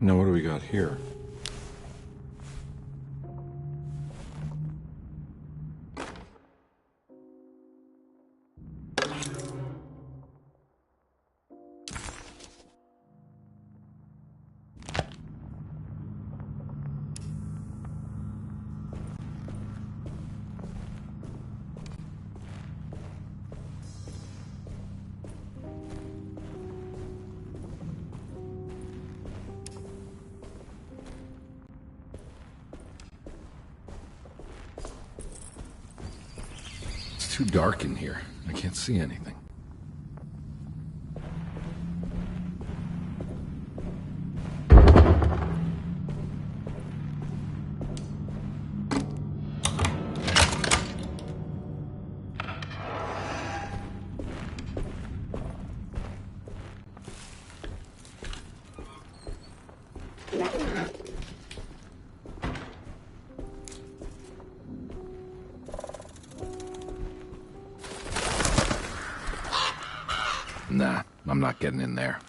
Now what do we got here? It's too dark in here. I can't see anything. Nah, I'm not getting in there.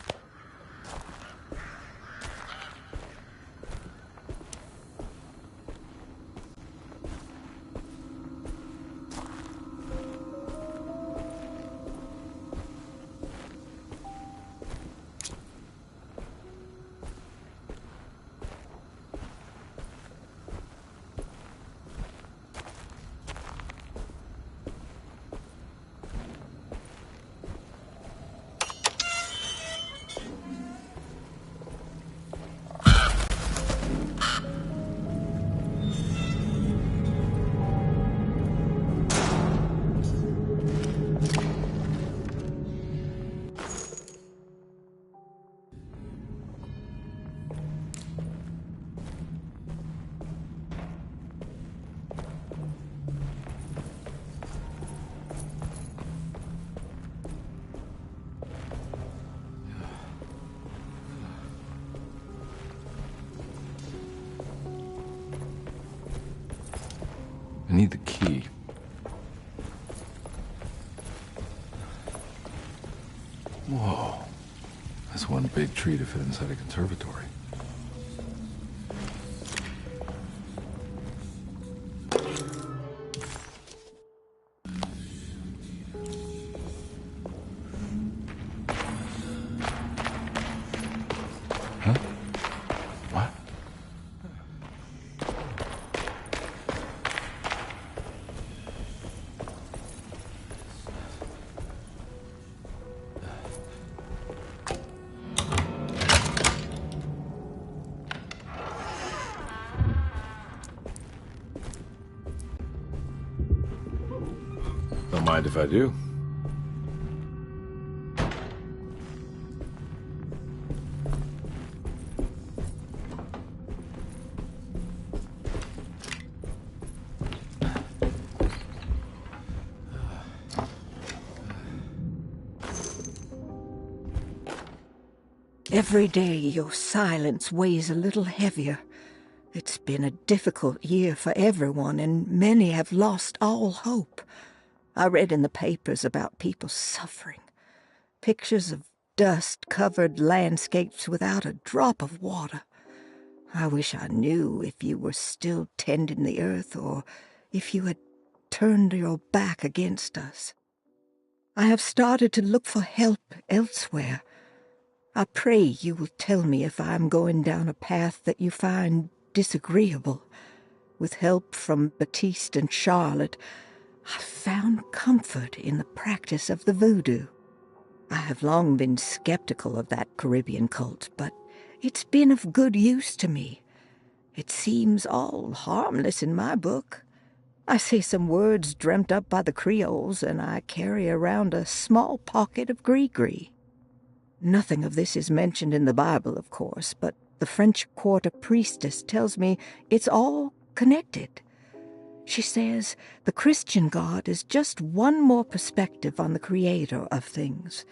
I need the key. Whoa. That's one big tree to fit inside a conservatory. Huh? What? Don't mind if I do. Every day your silence weighs a little heavier. It's been a difficult year for everyone, and many have lost all hope. I read in the papers about people suffering. Pictures of dust-covered landscapes without a drop of water. I wish I knew if you were still tending the earth or if you had turned your back against us. I have started to look for help elsewhere. I pray you will tell me if I am going down a path that you find disagreeable. With help from Baptiste and Charlotte, I found comfort in the practice of the voodoo. I have long been skeptical of that Caribbean cult, but it's been of good use to me. It seems all harmless in my book. I say some words dreamt up by the Creoles, and I carry around a small pocket of gree-gree. Nothing of this is mentioned in the Bible, of course, but the French Quarter priestess tells me it's all connected. She says the Christian God is just one more perspective on the creator of things.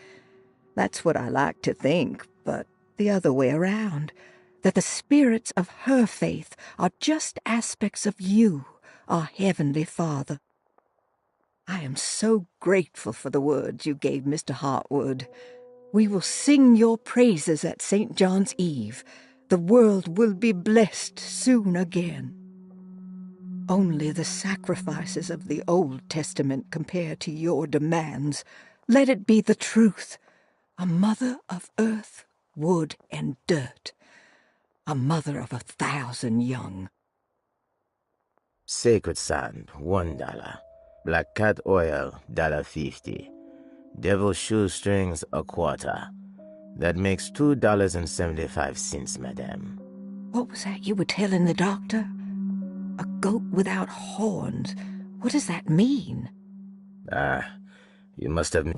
That's what I like to think, but the other way around, that the spirits of her faith are just aspects of you, our Heavenly Father. I am so grateful for the words you gave Mr. Hartwood. We will sing your praises at St. John's Eve. The world will be blessed soon again. Only the sacrifices of the Old Testament compare to your demands. Let it be the truth. A mother of earth, wood, and dirt. A mother of 1,000 young. Sacred sand, $1. Black cat oil, $1.50. Devil shoestrings, a quarter. That makes $2.75, madame. What was that you were telling the doctor? A goat without horns. What does that mean? You must have...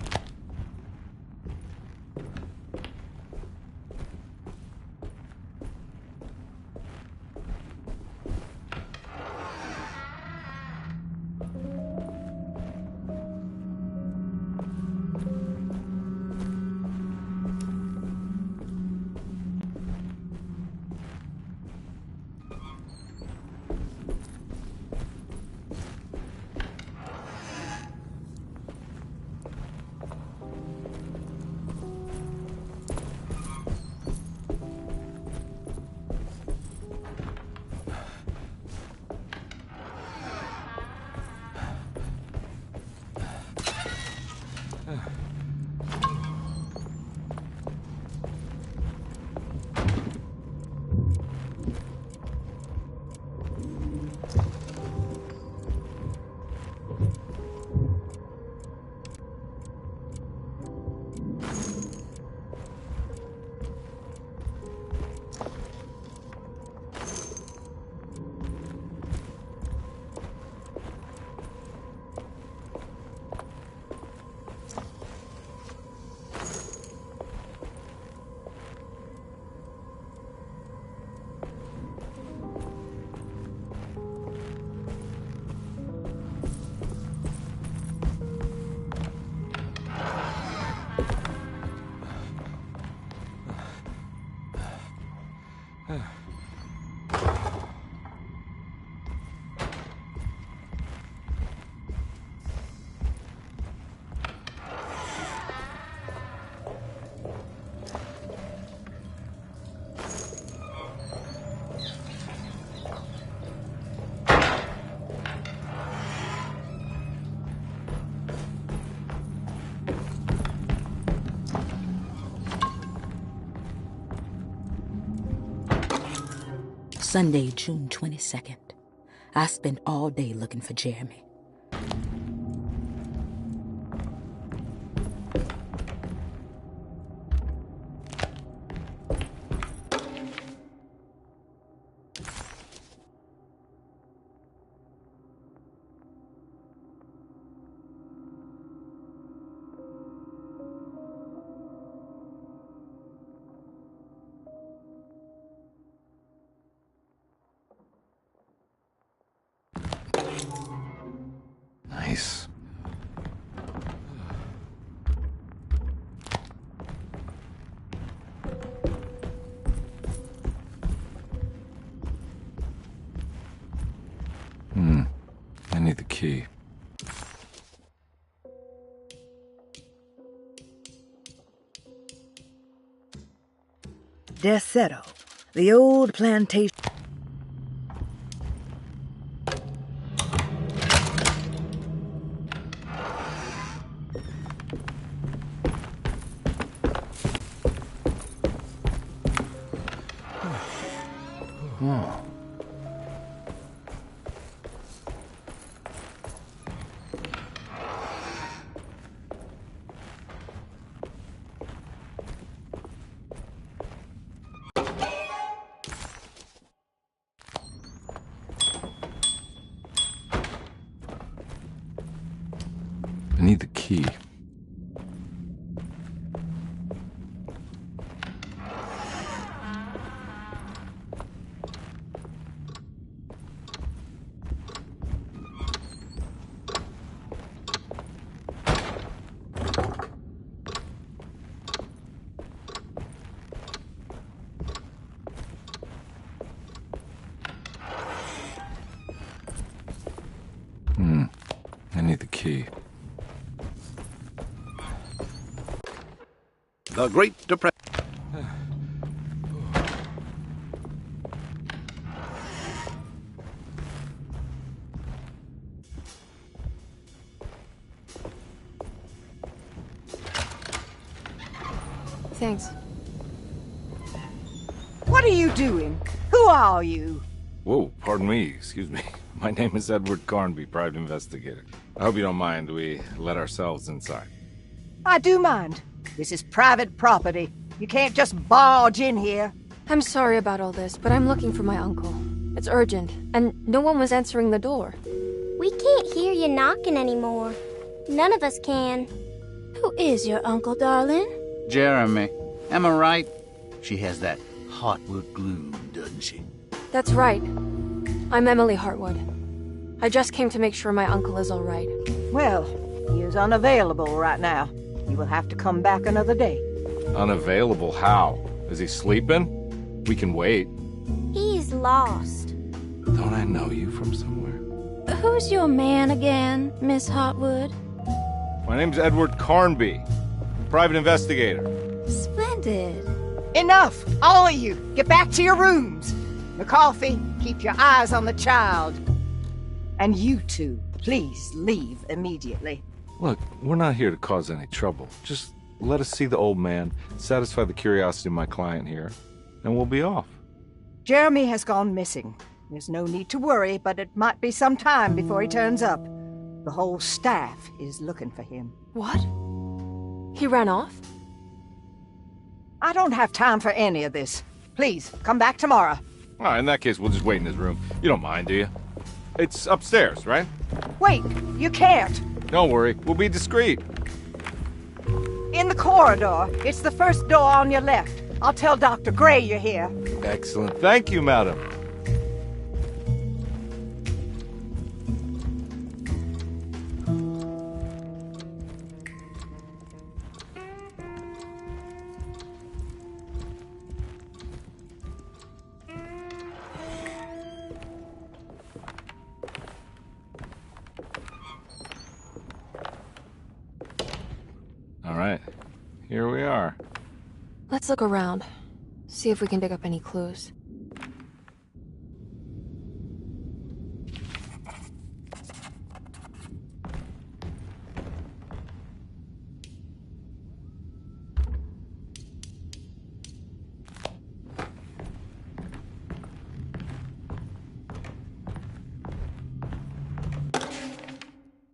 Sunday, June 22nd. I spent all day looking for Jeremy. Nice. I need the key. Desetto, the old plantation. Oh. I need the key. I need the key. The Great Depression. thanks. What are you doing? Who are you? Whoa, pardon me, excuse me. My name is Edward Carnby, private investigator. I hope you don't mind we let ourselves inside. I do mind. This is private property. You can't just barge in here. I'm sorry about all this, but I'm looking for my uncle. It's urgent, and no one was answering the door. We can't hear you knocking anymore. None of us can. Who is your uncle, darling? Jeremy. Am I right? She has that Heartwood gloom, doesn't she? That's right. I'm Emily Hartwood. I just came to make sure my uncle is all right. Well, he is unavailable right now. You will have to come back another day. Unavailable how? Is he sleeping? We can wait. He's lost. Don't I know you from somewhere? Who's your man again, Miss Hartwood? My name's Edward Carnby, private investigator. Splendid. Enough! All of you! Get back to your rooms! McCarthy, keep your eyes on the child. And you two, please leave immediately. Look, we're not here to cause any trouble. Just let us see the old man, satisfy the curiosity of my client here, and we'll be off. Jeremy has gone missing. There's no need to worry, but it might be some time before he turns up. The whole staff is looking for him. What? He ran off? I don't have time for any of this. Please, come back tomorrow. All right, in that case, we'll just wait in his room. You don't mind, do you? It's upstairs, right? Wait, you can't. Don't worry, we'll be discreet. In the corridor. It's the first door on your left. I'll tell Dr. Gray you're here. Excellent. Thank you, madam. All right, here we are. Let's look around. See if we can dig up any clues.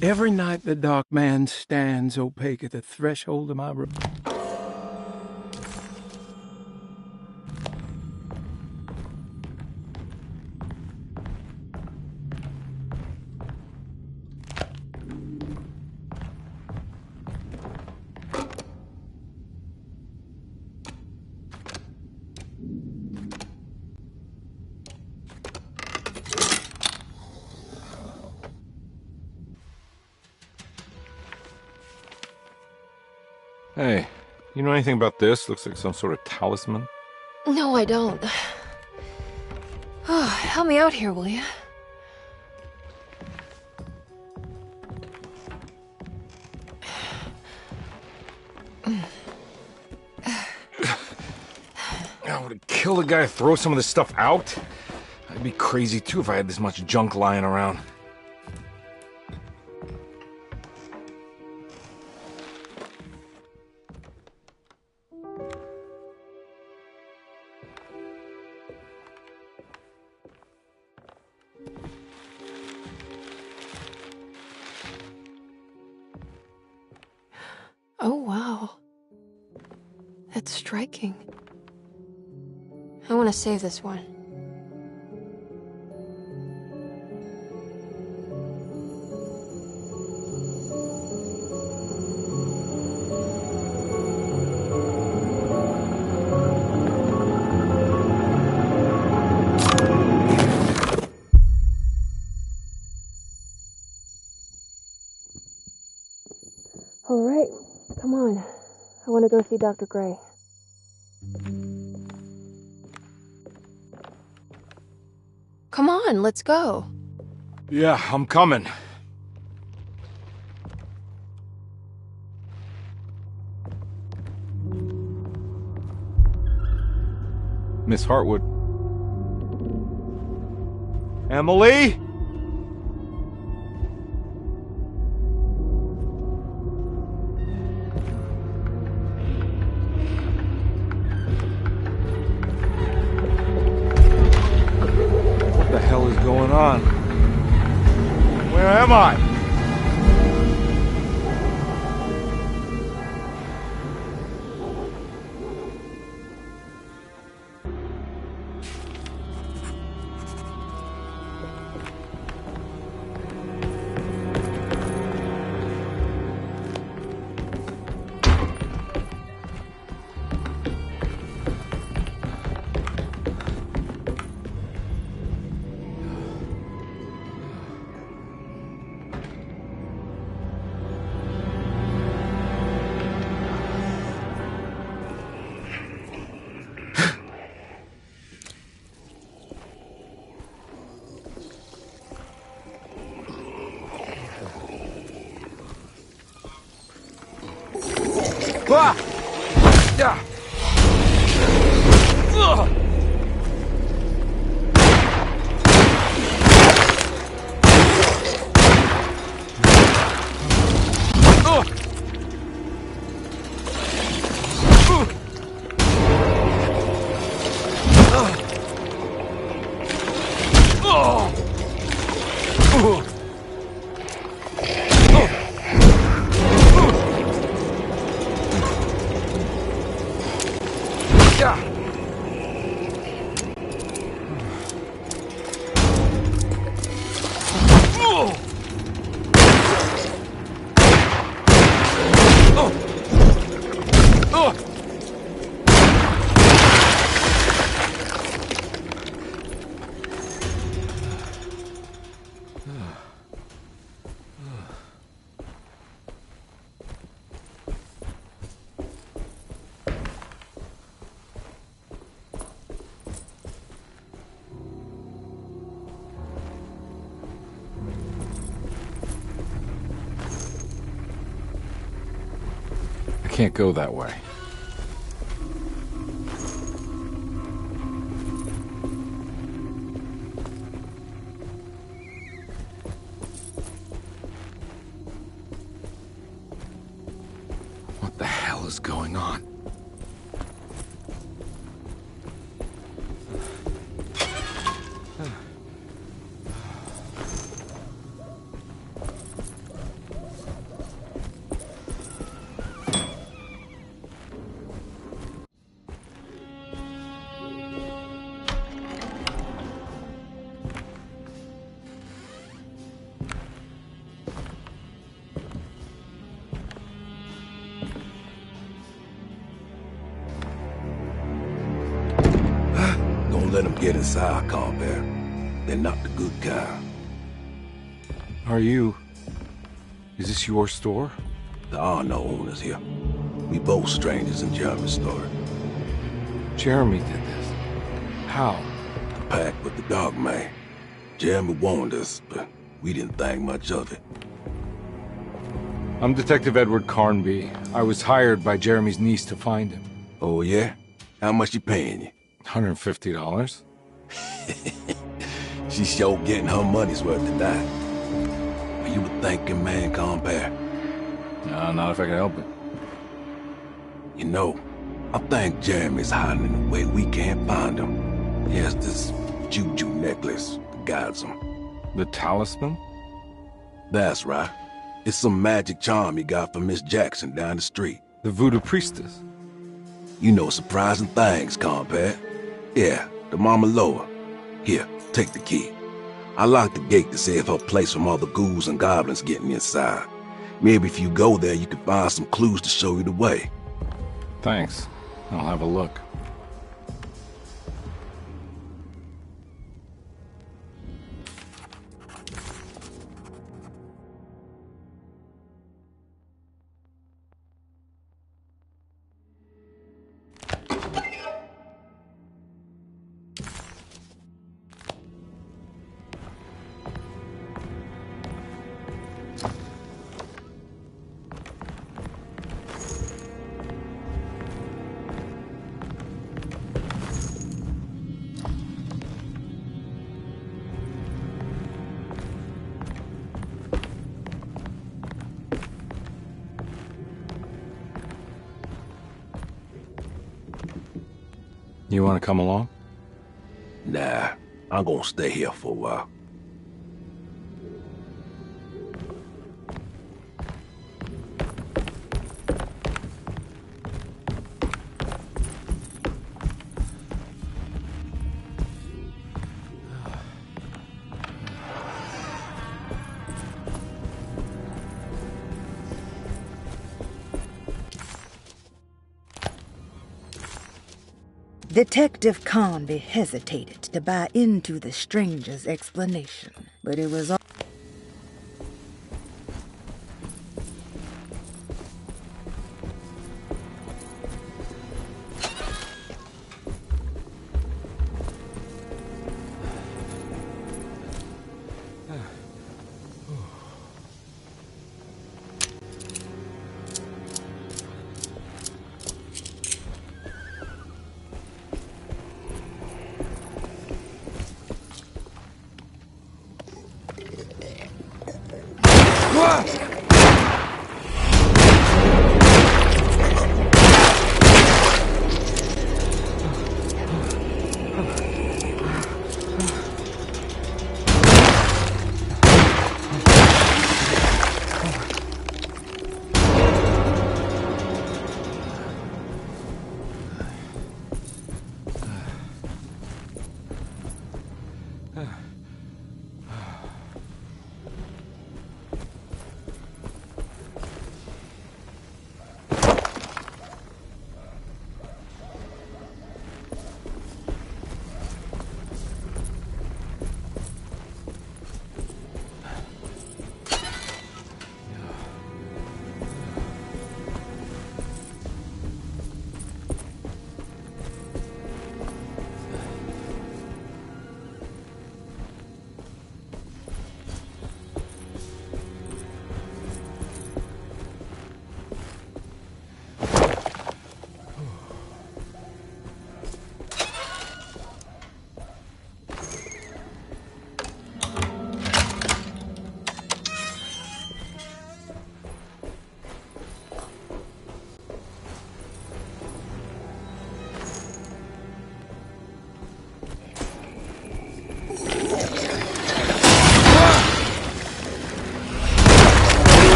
Every night the dark man stands opaque at the threshold of my room. Hey, you know anything about this? Looks like some sort of talisman. No, I don't. Oh, help me out here, will you? I would kill the guy to throw some of this stuff out. I'd be crazy too if I had this much junk lying around. Oh, wow. That's striking. I want to save this one. All right, come on. I want to go see Dr. Gray. Come on, let's go. Yeah, I'm coming. Miss Hartwood. Emily? am I? Ah! Yeah. Ugh. I can't go that way. What the hell is going on? Let them get inside, Combear. They're not the good kind. Are you... Is this your store? There are no owners here. We both strangers in Jeremy's store. Jeremy did this. How? The pact with the dog man. Jeremy warned us, but we didn't think much of it. I'm Detective Edward Carnby. I was hired by Jeremy's niece to find him. Oh, yeah? How much you paying you? $150. She's sure getting her money's worth tonight. Are you a thinking man, Combear? No, not if I can help it. You know, I think Jeremy's hiding in a way we can't find him. He has this juju necklace that guides him. The talisman? That's right. It's some magic charm he got from Miss Jackson down the street. The voodoo priestess? You know surprising things, Combear. Yeah, the Mama Loa. Here, take the key. I locked the gate to save her place from all the ghouls and goblins getting inside. Maybe if you go there, you can find some clues to show you the way. Thanks. I'll have a look. You want to come along? Nah, I'm gonna stay here for a while. Detective Conby hesitated to buy into the stranger's explanation, but it was all...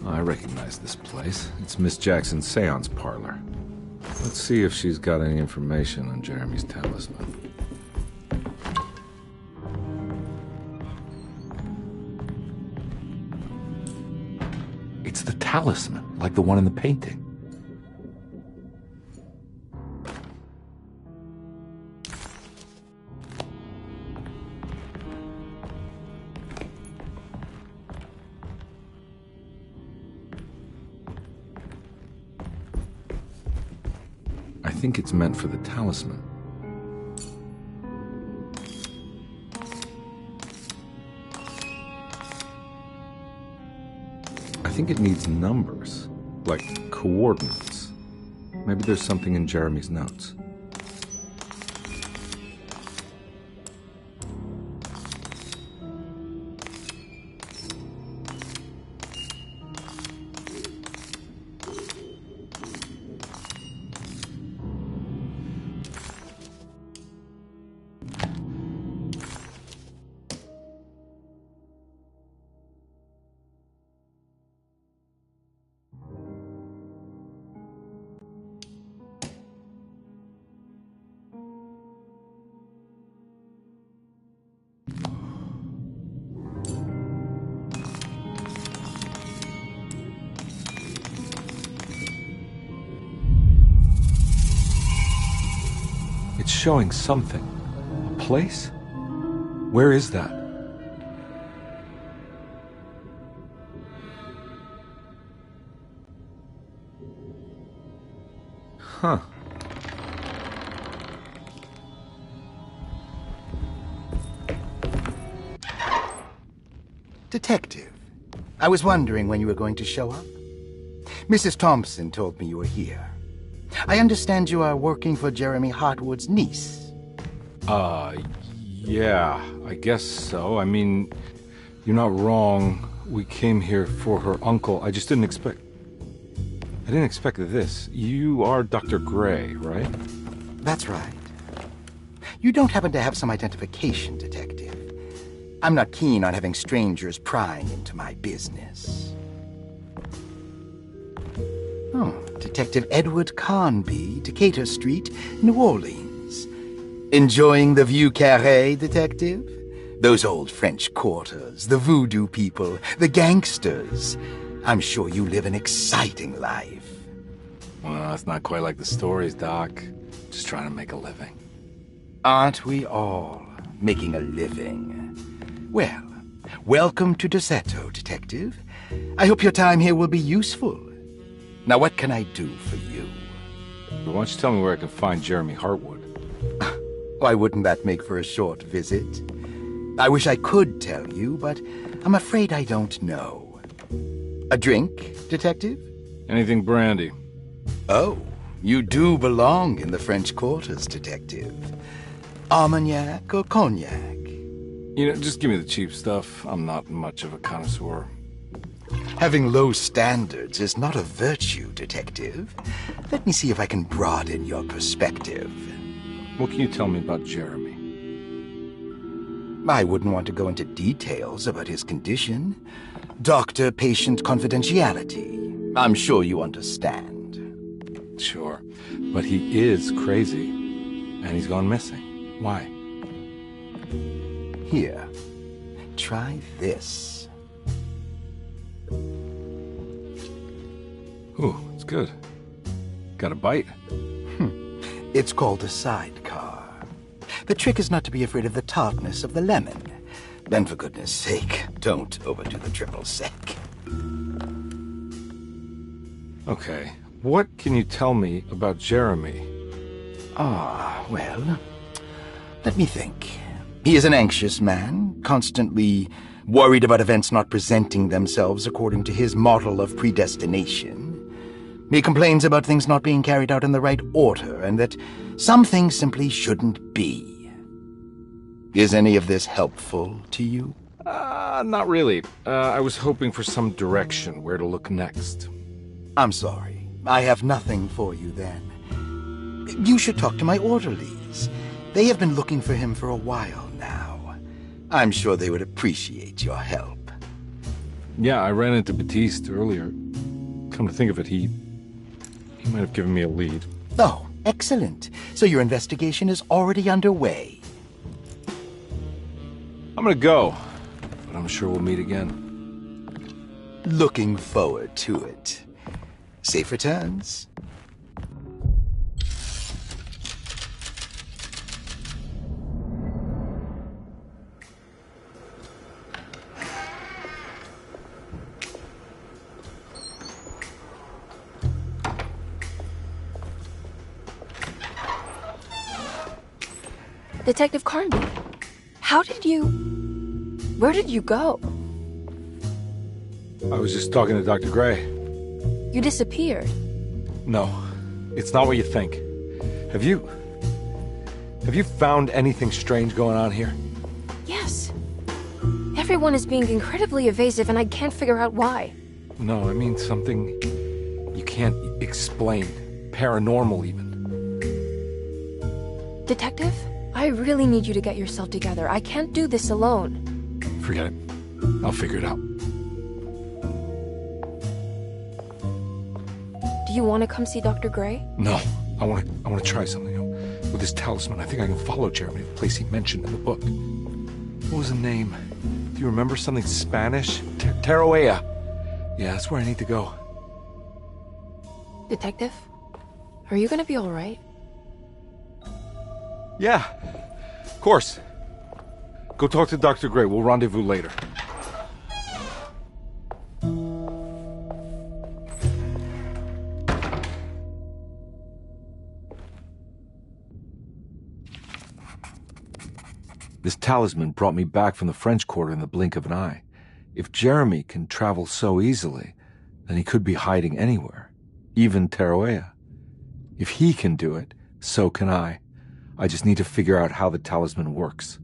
I recognize this place. It's Miss Jackson's seance parlor. Let's see if she's got any information on Jeremy's talisman. It's the talisman, like the one in the painting. I think it's meant for the talisman. I think it needs numbers, like coordinates. Maybe there's something in Jeremy's notes. It's showing something. A place? Where is that? Huh. Detective, I was wondering when you were going to show up. Mrs. Thompson told me you were here. I understand you are working for Jeremy Hartwood's niece. Yeah, I guess so. I mean, you're not wrong. We came here for her uncle. I just didn't expect... I didn't expect this. You are Dr. Gray, right? That's right. You don't happen to have some identification, Detective. I'm not keen on having strangers prying into my business. Oh, Detective Edward Carnby, Decatur Street, New Orleans. Enjoying the Vieux Carré, Detective? Those old French quarters, the voodoo people, the gangsters. I'm sure you live an exciting life. Well, it's not quite like the stories, Doc. Just trying to make a living. Aren't we all making a living? Well, welcome to Deseto, Detective. I hope your time here will be useful. Now, what can I do for you? Why don't you tell me where I can find Jeremy Hartwood? Why wouldn't that make for a short visit? I wish I could tell you, but I'm afraid I don't know. A drink, Detective? Anything brandy. Oh, you do belong in the French quarters, Detective. Armagnac or cognac? You know, just give me the cheap stuff. I'm not much of a connoisseur. Having low standards is not a virtue, Detective. Let me see if I can broaden your perspective. What can you tell me about Jeremy? I wouldn't want to go into details about his condition. Doctor-patient confidentiality. I'm sure you understand. Sure, but he is crazy, and he's gone missing. Why? Here, try this. Ooh, it's good. Got a bite? It's called a sidecar. The trick is not to be afraid of the tartness of the lemon. Then, for goodness sake, don't overdo the triple sec. Okay, what can you tell me about Jeremy? Well, let me think. He is an anxious man, constantly worried about events not presenting themselves according to his model of predestination. He complains about things not being carried out in the right order, and that some things simply shouldn't be. Is any of this helpful to you? Not really. I was hoping for some direction where to look next. I'm sorry. I have nothing for you then. You should talk to my orderlies. They have been looking for him for a while now. I'm sure they would appreciate your help. Yeah, I ran into Batiste earlier. Come to think of it, he might have given me a lead. Oh, excellent. So your investigation is already underway. I'm gonna go, but I'm sure we'll meet again. Looking forward to it. Safe returns. Detective Carnby, where did you go? I was just talking to Dr. Gray. You disappeared. No, It's not what you think. Have you found anything strange going on here? Yes. Everyone is being incredibly evasive, and I can't figure out why. No, I mean something you can't explain. Paranormal, even. Detective, I really need you to get yourself together. I can't do this alone. Forget it. I'll figure it out. Do you want to come see Dr. Gray? No. I want to try something. With this talisman, I think I can follow Jeremy to the place he mentioned in the book. What was the name? Do you remember something Spanish? Tarawea. Yeah, that's where I need to go. Detective, are you gonna be all right? Yeah, of course. Go talk to Dr. Gray. We'll rendezvous later. This talisman brought me back from the French Quarter in the blink of an eye. If Jeremy can travel so easily, then he could be hiding anywhere, even Tarawea. If he can do it, so can I. I just need to figure out how the talisman works.